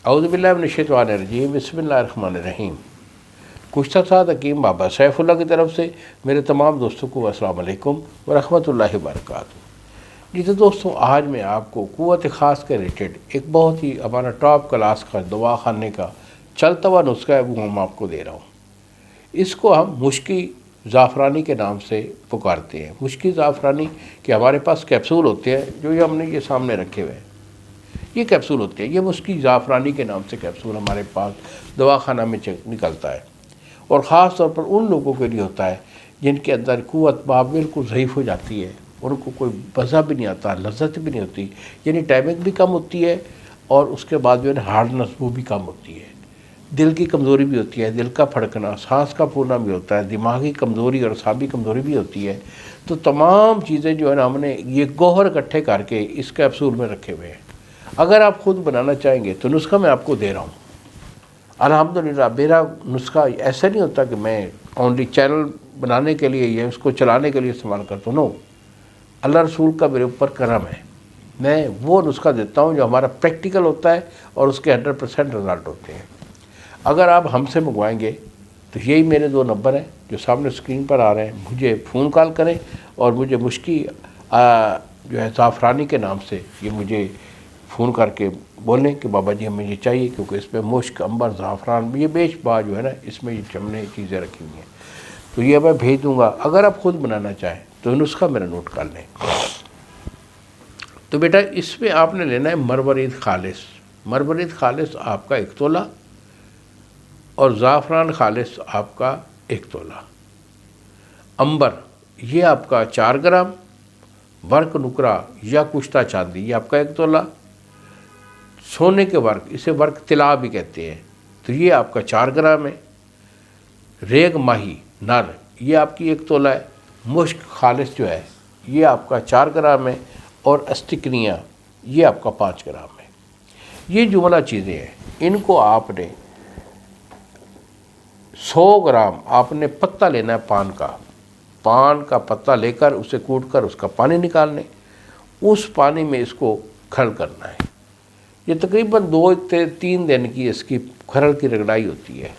اعوذ باللہ من الشیطان الرجیم، بسم اللہ الرحمن الرحیم۔ کشتہ سعد حکیم بابا سیف اللہ کی طرف سے میرے تمام دوستوں کو السلام علیکم ورحمۃ اللہ وبرکاتہ۔ جی تو دوستوں، آج میں آپ کو قوت خاص کے ریلیٹڈ ایک بہت ہی ہمارا ٹاپ کلاس کا دوا خانے کا چلتا ہوا نسخہ ہے، وہ ہم آپ کو دے رہا ہوں۔ اس کو ہم مشکی زعفرانی کے نام سے پکارتے ہیں۔ مشکی زعفرانی کے ہمارے پاس کیپسول ہوتے ہیں، جو ہم نے یہ سامنے رکھے ہوئے ہیں، یہ کیپسول ہوتے ہیں۔ یہ مشکی زعفرانی کے نام سے کیپسول ہمارے پاس دوا خانہ میں نکلتا ہے، اور خاص طور پر ان لوگوں کے لیے ہوتا ہے جن کے اندر قوت بالکل ضعیف ہو جاتی ہے، ان کو کوئی مزہ بھی نہیں آتا، لذت بھی نہیں ہوتی، یعنی ٹائمنگ بھی کم ہوتی ہے، اور اس کے بعد جو ہے ہارڈنس وہ بھی کم ہوتی ہے، دل کی کمزوری بھی ہوتی ہے، دل کا پھڑکنا، سانس کا پھولنا بھی ہوتا ہے، دماغی کمزوری اور اعصابی کمزوری بھی ہوتی ہے۔ تو تمام چیزیں جو ہے نا ہم نے یہ گوہر اکٹھے کر کے اس کیپسول میں رکھے ہوئے ہیں۔ اگر آپ خود بنانا چاہیں گے تو نسخہ میں آپ کو دے رہا ہوں۔ الحمدللہ میرا نسخہ ایسا نہیں ہوتا کہ میں اونلی چینل بنانے کے لیے یا اس کو چلانے کے لیے استعمال کرتا ہوں، نو، اللہ رسول کا میرے اوپر کرم ہے۔ میں وہ نسخہ دیتا ہوں جو ہمارا پریکٹیکل ہوتا ہے اور اس کے 100% رزلٹ ہوتے ہیں۔ اگر آپ ہم سے منگوائیں گے تو یہی میرے 2 نمبر ہیں جو سامنے اسکرین پر آ رہے ہیں، مجھے فون کال کریں اور مجھے مشکی جو ہے زعفرانی کے نام سے یہ مجھے فون کر کے بولیں کہ بابا جی ہمیں یہ چاہیے، کیونکہ اس میں مشک، عنبر، زعفران، یہ بیش بار جو ہے نا اس میں یہ ہم نے چیزیں رکھی ہوئی ہیں، تو یہ میں بھیج دوں گا۔ اگر آپ خود بنانا چاہیں تو نسخہ میرا نوٹ کر لیں۔ تو بیٹا اس میں آپ نے لینا ہے مروارید خالص۔ مروارید خالص آپ کا 1 تولہ اور زعفران خالص آپ کا 1 تولہ۔ عنبر یہ آپ کا 4 گرام، ورق نکرا یا کشتہ چاندی یہ آپ کا 1 تولہ، سونے کے ورق، اسے ورق طلا بھی کہتے ہیں، تو یہ آپ کا 4 گرام ہے۔ ریگ ماہی نر یہ آپ کی 1 تولہ ہے۔ مشک خالص جو ہے یہ آپ کا 4 گرام ہے، اور استکنیا یہ آپ کا 5 گرام ہے۔ یہ جملہ چیزیں ہیں، ان کو آپ نے 100 گرام آپ نے پتا لینا ہے پان کا پتا لے کر اسے کوٹ کر اس کا پانی نکالنے، اس پانی میں اس کو کھرل کرنا ہے۔ یہ تقریباً 2-3 دن کی اس کی کھرل کی رگڑائی ہوتی ہے۔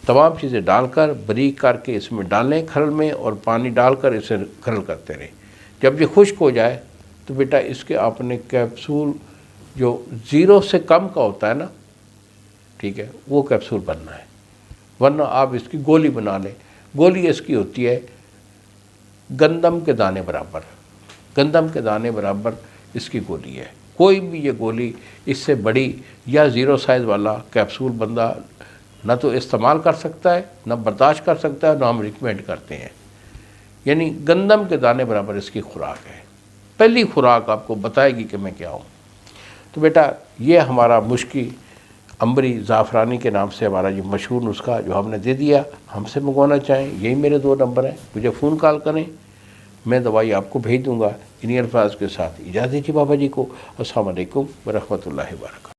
تمام چیزیں ڈال کر باریک کر کے اس میں ڈالیں کھرل میں، اور پانی ڈال کر اسے کھرل کرتے رہیں۔ جب یہ خشک ہو جائے تو بیٹا اس کے آپ نے کیپسول جو 0 سے کم کا ہوتا ہے نا، ٹھیک ہے، وہ کیپسول بننا ہے، ورنہ آپ اس کی گولی بنا لیں۔ گولی اس کی ہوتی ہے گندم کے دانے برابر، گندم کے دانے برابر اس کی گولی ہے۔ کوئی بھی یہ گولی اس سے بڑی یا 0 سائز والا کیپسول بندہ نہ تو استعمال کر سکتا ہے، نہ برداشت کر سکتا ہے، نہ ہم ریکمینڈ کرتے ہیں۔ یعنی گندم کے دانے برابر اس کی خوراک ہے۔ پہلی خوراک آپ کو بتائے گی کہ میں کیا ہوں۔ تو بیٹا یہ ہمارا مشکی عنبری زعفرانی کے نام سے ہمارا یہ مشہور نسخہ جو ہم نے دے دیا۔ ہم سے منگوانا چاہیں یہی میرے 2 نمبر ہیں، مجھے فون کال کریں، میں دوائی آپ کو بھیج دوں گا۔ انہی الفاظ کے ساتھ اجازت دیجیے بابا جی کو۔ السلام علیکم ورحمۃ اللہ وبرکاتہ۔